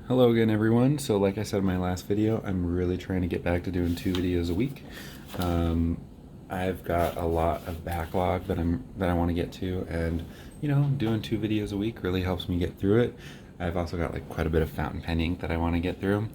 Hello again, everyone. So like I said in my last video, I'm really trying to get back to doing 2 videos a week. Um, I've got a lot of backlog that I want to get to, and doing 2 videos a week really helps me get through it. I've also got like quite a bit of fountain pen ink that I want to get through.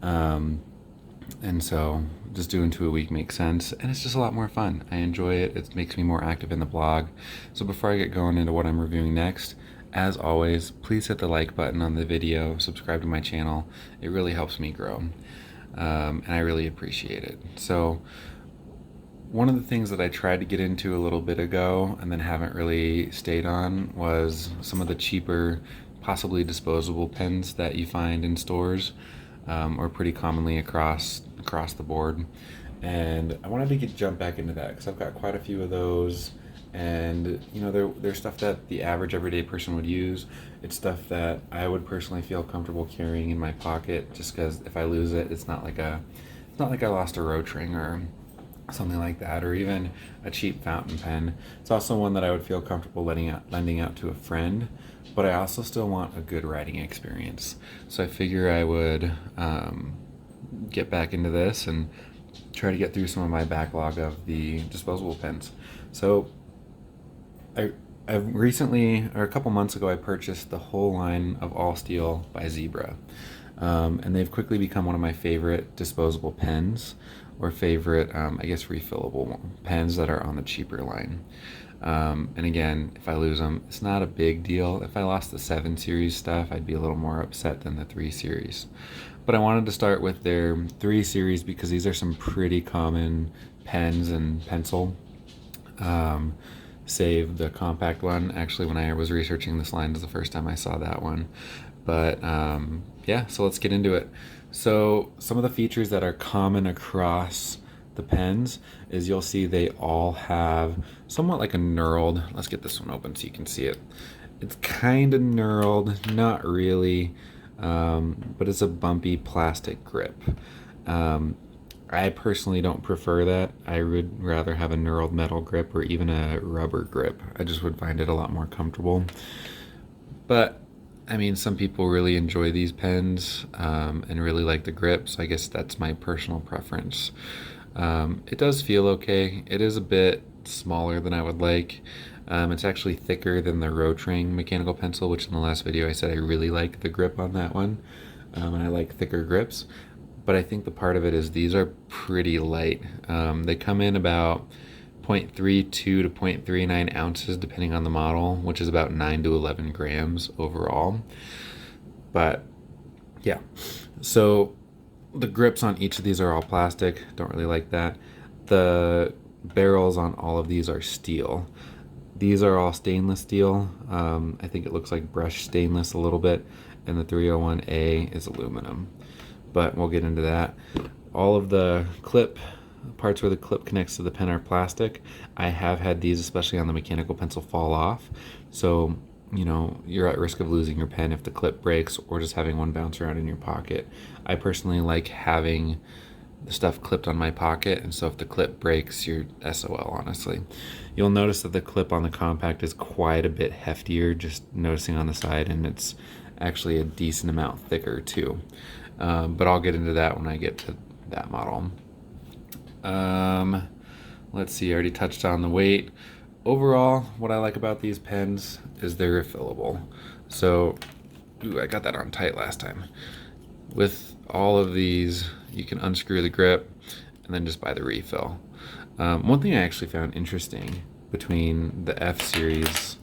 And so just doing 2 a week makes sense, and it's just a lot more fun. I enjoy it. It makes me more active in the blog. So before I get going into what I'm reviewing next, as always, please hit the like button on the video, subscribe to my channel. It really helps me grow, and I really appreciate it. So one of the things that I tried to get into a little bit ago and then haven't really stayed on was some of the cheaper, possibly disposable pens that you find in stores, or pretty commonly across the board. And I wanted to jump back into that because I've got quite a few of those, and they're stuff that the average everyday person would use. It's stuff that I would personally feel comfortable carrying in my pocket, just because if I lose it, it's not like I lost a Rotring or something like that, or even a cheap fountain pen. It's also one that I would feel comfortable lending out to a friend, but I also still want a good writing experience. So I figure I would get back into this and try to get through some of my backlog of the disposable pens. So I recently, or a couple months ago, I purchased the whole line of All Steel by Zebra. And they've quickly become one of my favorite disposable pens, or favorite, I guess, refillable pens that are on the cheaper line. And again, if I lose them, it's not a big deal. If I lost the 7 series stuff, I'd be a little more upset than the 3 series. But I wanted to start with their 3 series because these are some pretty common pens and pencil. Save the compact one. Actually, when I was researching this line, was the first time I saw that one. But yeah, so let's get into it. So some of the features that are common across the pens is you'll see they all have somewhat like a knurled, let's get this one open so you can see it. It's kind of knurled, not really, but it's a bumpy plastic grip. I personally don't prefer that. I would rather have a knurled metal grip or even a rubber grip. I just would find it a lot more comfortable. But I mean, some people really enjoy these pens, and really like the grip, so I guess that's my personal preference. It does feel okay. It is a bit smaller than I would like. It's actually thicker than the Rotring mechanical pencil, which in the last video I said I really like the grip on that one, and I like thicker grips. But I think the part of it is these are pretty light. They come in about 0.32 to 0.39 ounces depending on the model, which is about 9 to 11 grams overall. But yeah, so the grips on each of these are all plastic. Don't really like that. The barrels on all of these are steel. These are all stainless steel. I think it looks like brushed stainless a little bit, and the 301A is aluminum, but we'll get into that. All of the parts where the clip connects to the pen are plastic. I have had these, especially on the mechanical pencil, fall off. So, you're at risk of losing your pen if the clip breaks, or just having one bounce around in your pocket. I personally like having the stuff clipped on my pocket, and so if the clip breaks, you're SOL, honestly. You'll notice that the clip on the compact is quite a bit heftier, just noticing on the side, and it's actually a decent amount thicker too. But I'll get into that when I get to that model. Let's see, I already touched on the weight. Overall, what I like about these pens is they're refillable. So, I got that on tight last time. With all of these, you can unscrew the grip and then just buy the refill. One thing I actually found interesting between the F series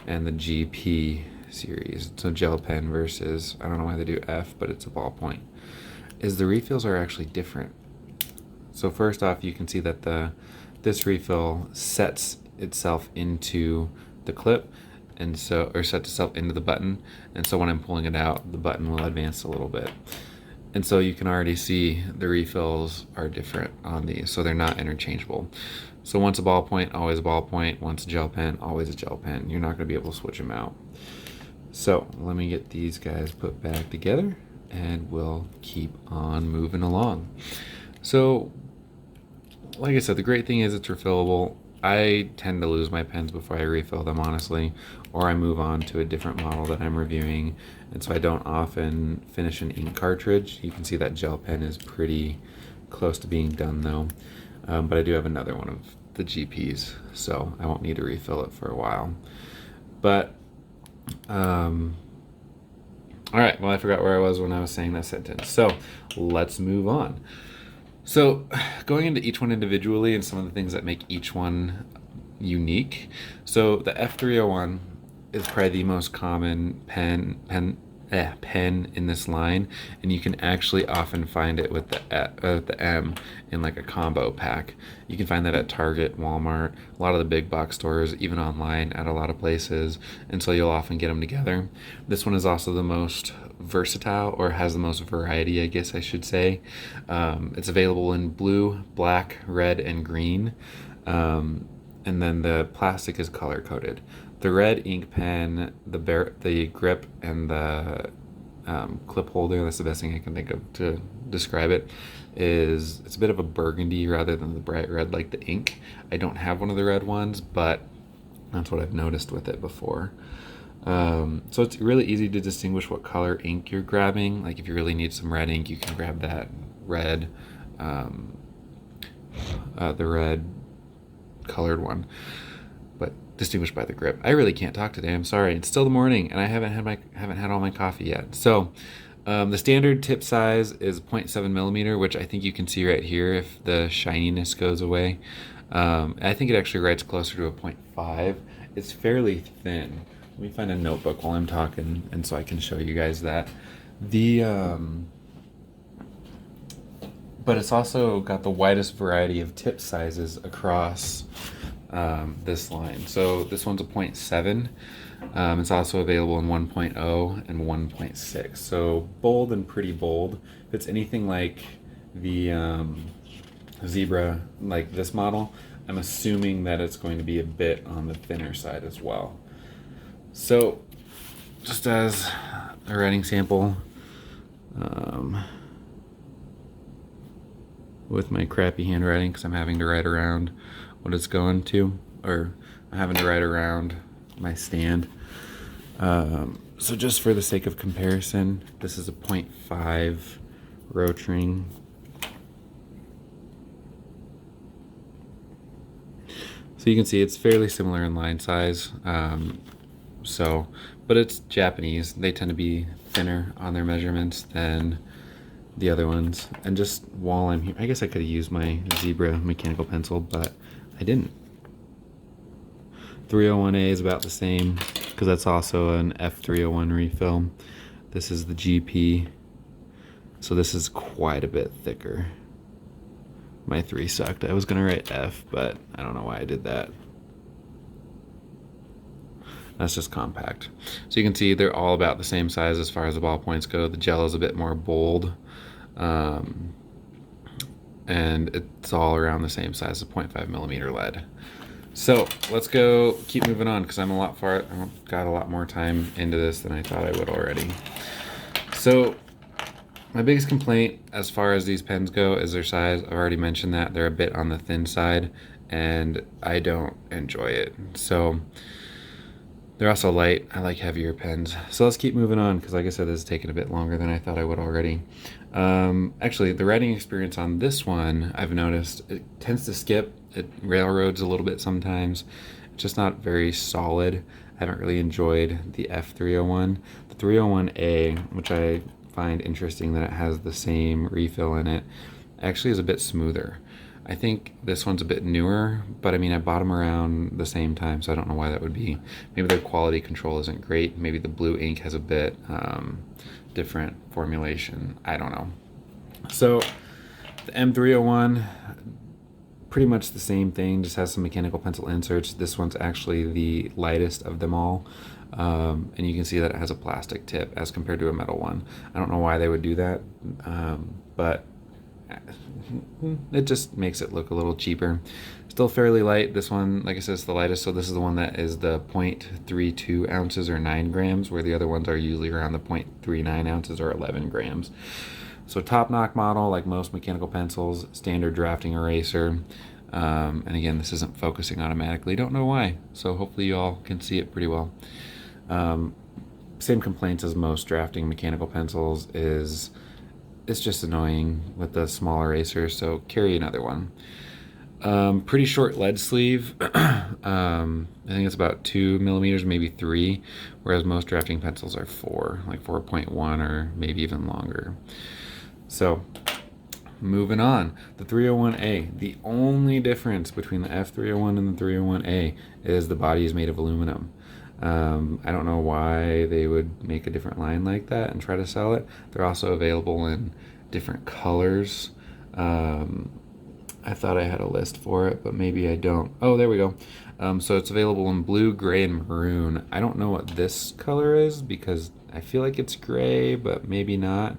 and the GP series, so gel pen versus, I don't know why they do F, but it's a ballpoint, is the refills are actually different. So first off, you can see that this refill sets itself into the clip, and so, or sets itself into the button, and so when I'm pulling it out, the button will advance a little bit. And so you can already see the refills are different on these, so they're not interchangeable. So once a ballpoint, always a ballpoint. Once a gel pen, always a gel pen. You're not going to be able to switch them out. So let me get these guys put back together, and we'll keep on moving along. So, like I said, the great thing is it's refillable. I tend to lose my pens before I refill them, honestly, or I move on to a different model that I'm reviewing. And so I don't often finish an ink cartridge. You can see that gel pen is pretty close to being done though. But I do have another one of the GPs, so I won't need to refill it for a while. But, all right, well, I forgot where I was when I was saying that sentence. So let's move on. So going into each one individually and some of the things that make each one unique. So the F301 is probably the most common pen in this line, and you can actually often find it with the M in like a combo pack. You can find that at Target, Walmart, a lot of the big box stores, even online at a lot of places, and so you'll often get them together. This one is also the most versatile, or has the most variety, I guess I should say. It's available in blue, black, red, and green, and then the plastic is color coded. The red ink pen, the grip, and the clip holder, that's the best thing I can think of to describe it, it's a bit of a burgundy rather than the bright red like the ink. I don't have one of the red ones, but that's what I've noticed with it before. So it's really easy to distinguish what color ink you're grabbing. Like if you really need some red ink, you can grab that red, the red colored one, but distinguished by the grip. I really can't talk today. I'm sorry. It's still the morning and I haven't had all my coffee yet. So the standard tip size is 0.7 millimeter, which I think you can see right here if the shininess goes away. I think it actually writes closer to a 0.5. It's fairly thin. Let me find a notebook while I'm talking, and so I can show you guys that. But it's also got the widest variety of tip sizes across this line. So this one's a 0.7. It's also available in 1.0 and 1.6. So bold and pretty bold. If it's anything like the Zebra, like this model, I'm assuming that it's going to be a bit on the thinner side as well. So just as a writing sample, with my crappy handwriting, because I'm having to write around what it's going to, or I'm having to write around my stand. So just for the sake of comparison, this is a 0.5 Rotring. So you can see it's fairly similar in line size. But it's Japanese. They tend to be thinner on their measurements than the other ones. And just while I'm here, I guess I could have used my Zebra mechanical pencil, but I didn't. 301A is about the same, because that's also an F301 refill. This is the GP, so this is quite a bit thicker. My 3 sucked. I was gonna write F, but I don't know why I did that. That's just compact. So you can see they're all about the same size as far as the ballpoints go. The gel is a bit more bold, and it's all around the same size, a 0.5 millimeter lead. So let's go keep moving on, because I've got a lot more time into this than I thought I would already. So my biggest complaint as far as these pens go is their size. I've already mentioned that they're a bit on the thin side, and I don't enjoy it. So they're also light. I like heavier pens. So let's keep moving on, because like I said, this is taking a bit longer than I thought I would already. Actually, the writing experience on this one, I've noticed, it tends to skip. It railroads a little bit sometimes. It's just not very solid. I haven't really enjoyed the F301. The 301A, which I find interesting that it has the same refill in it, actually is a bit smoother. I think this one's a bit newer, but I mean, I bought them around the same time, so I don't know why that would be. Maybe their quality control isn't great. Maybe the blue ink has a bit different formulation. I don't know. So the M301, pretty much the same thing, just has some mechanical pencil inserts. This one's actually the lightest of them all. And you can see that it has a plastic tip as compared to a metal one. I don't know why they would do that, but it just makes it look a little cheaper. Still fairly light. This one, like I said, is the lightest, so this is the one that is the 0.32 ounces or 9 grams, where the other ones are usually around the 0.39 ounces or 11 grams. So top knock model, like most mechanical pencils, standard drafting eraser. And again, this isn't focusing automatically. Don't know why. So hopefully you all can see it pretty well. Same complaints as most drafting mechanical pencils is it's just annoying with the small eraser, so carry another one. Pretty short lead sleeve. I think it's about 2 millimeters, maybe 3, whereas most drafting pencils are 4, like 4.1 or maybe even longer. So moving on, the 301A. The only difference between the F301 and the 301A is the body is made of aluminum. I don't know why they would make a different line like that and try to sell it. They're also available in different colors. I thought I had a list for it, but maybe I don't. Oh, there we go. So it's available in blue, gray, and maroon. I don't know what this color is because I feel like it's gray, but maybe not.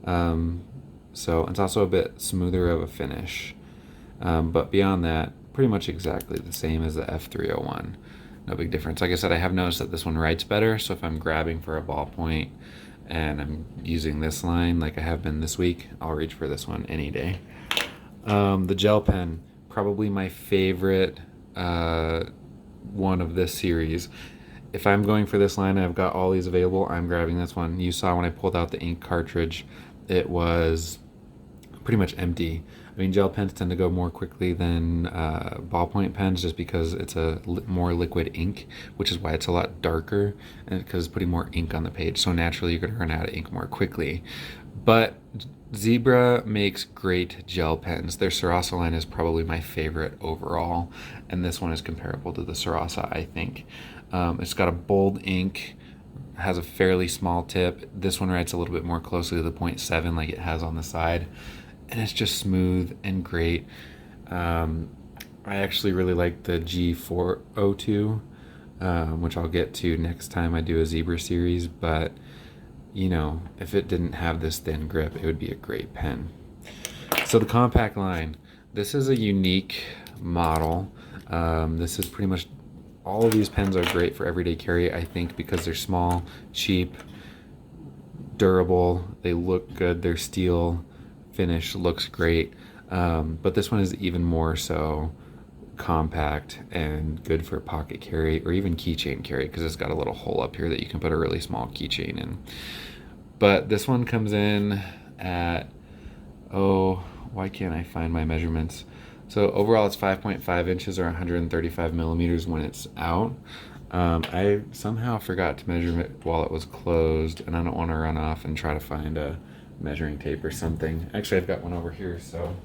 So it's also a bit smoother of a finish. But beyond that, pretty much exactly the same as the F301. No big difference. Like I said, I have noticed that this one writes better, so if I'm grabbing for a ballpoint and I'm using this line like I have been this week, I'll reach for this one any day. The gel pen, probably my favorite one of this series. If I'm going for this line and I've got all these available, I'm grabbing this one. You saw when I pulled out the ink cartridge, it was pretty much empty. I mean, gel pens tend to go more quickly than ballpoint pens just because it's a more liquid ink, which is why it's a lot darker, and because it's putting more ink on the page. So naturally, you're going to run out of ink more quickly. But Zebra makes great gel pens. Their Sarasa line is probably my favorite overall, and this one is comparable to the Sarasa, I think. It's got a bold ink, has a fairly small tip. This one writes a little bit more closely to the 0.7 like it has on the side, and it's just smooth and great. I actually really like the G402, which I'll get to next time I do a Zebra series, but you know, if it didn't have this thin grip, it would be a great pen. So the compact line, this is a unique model. This is pretty much, all of these pens are great for everyday carry, I think, because they're small, cheap, durable, they look good, their steel finish looks great. But this one is even more so compact and good for pocket carry or even keychain carry because it's got a little hole up here that you can put a really small keychain in. But this one comes in at, oh, why can't I find my measurements? So overall it's 5.5 inches or 135 millimeters when it's out. I somehow forgot to measure it while it was closed, and I don't want to run off and try to find a measuring tape or something. Actually, I've got one over here, so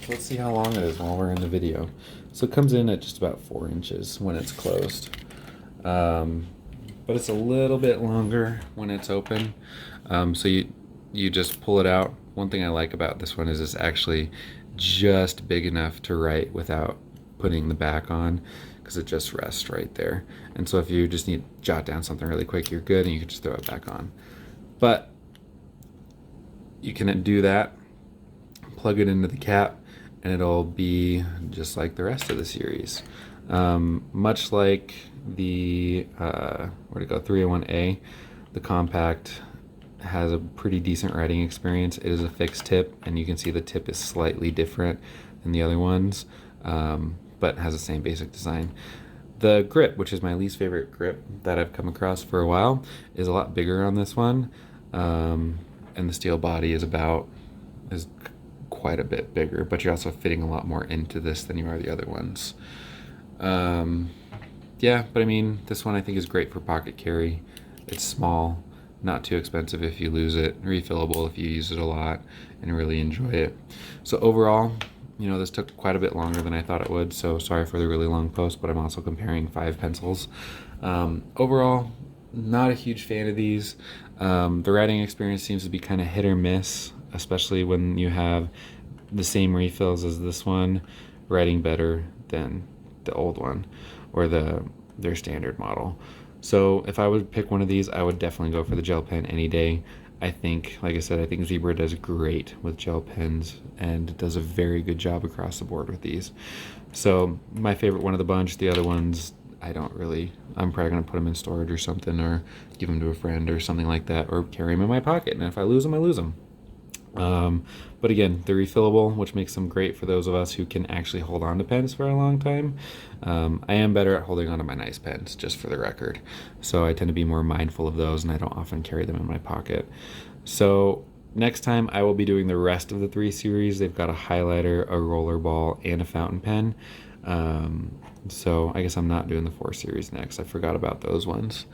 let's see how long it is while we're in the video. So it comes in at just about 4 inches when it's closed. But it's a little bit longer when it's open. So you just pull it out. One thing I like about this one is it's actually just big enough to write without putting the back on, because it just rests right there. And so if you just need to jot down something really quick, you're good and you can just throw it back on. But you can do that, plug it into the cap, and it'll be just like the rest of the series. Much like the, where'd it go, 301A, the compact has a pretty decent writing experience. It is a fixed tip, and you can see the tip is slightly different than the other ones, but has the same basic design. The grip, which is my least favorite grip that I've come across for a while, is a lot bigger on this one, and the steel body is quite a bit bigger, but you're also fitting a lot more into this than you are the other ones. Yeah, but I mean, this one I think is great for pocket carry. It's small, not too expensive if you lose it, refillable if you use it a lot and really enjoy it. So overall, you know, this took quite a bit longer than I thought it would, so sorry for the really long post, but I'm also comparing 5 pencils. Overall, not a huge fan of these. The writing experience seems to be kind of hit or miss, especially when you have the same refills as this one, writing better than the old one or their standard model. So if I would pick one of these, I would definitely go for the gel pen any day. I think, like I said, I think Zebra does great with gel pens and does a very good job across the board with these. So my favorite one of the bunch. The other ones, I'm probably going to put them in storage or something, or give them to a friend or something like that, or carry them in my pocket. And if I lose them, I lose them. But again, they're refillable, which makes them great for those of us who can actually hold on to pens for a long time. I am better at holding on to my nice pens, just for the record. So I tend to be more mindful of those, and I don't often carry them in my pocket. So next time I will be doing the rest of the 3 series. They've got a highlighter, a roller ball, and a fountain pen. So I guess I'm not doing the 4 series next. I forgot about those ones.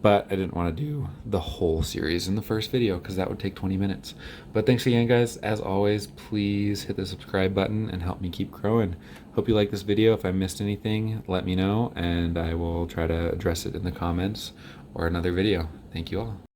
But I didn't want to do the whole series in the first video because that would take 20 minutes. But thanks again, guys. As always, please hit the subscribe button and help me keep growing. Hope you like this video. If I missed anything, let me know, and I will try to address it in the comments or another video. Thank you all.